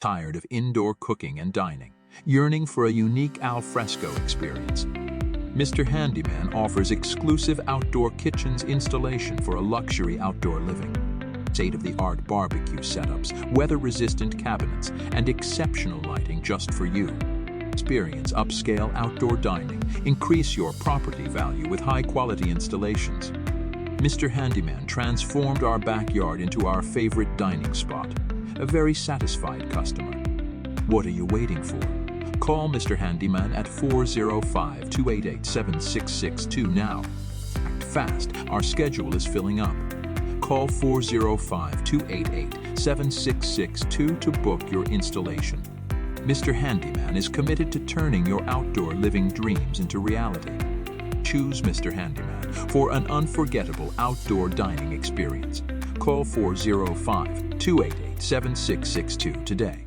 Tired of indoor cooking and dining? Yearning for a unique al fresco experience? Mr. Handyman offers exclusive outdoor kitchens installation for a luxury outdoor living. State-of-the-art barbecue setups, weather-resistant cabinets, and exceptional lighting just for you. Experience upscale outdoor dining. Increase your property value with high-quality installations. Mr. Handyman transformed our backyard into our favorite dining spot. A very satisfied customer. What are you waiting for? Call Mr. Handyman at 405-288-7662 now. Act fast, our schedule is filling up. Call 405-288-7662 to book your installation. Mr. Handyman is committed to turning your outdoor living dreams into reality. Choose Mr. Handyman for an unforgettable outdoor dining experience. Call 405-288-7662 today.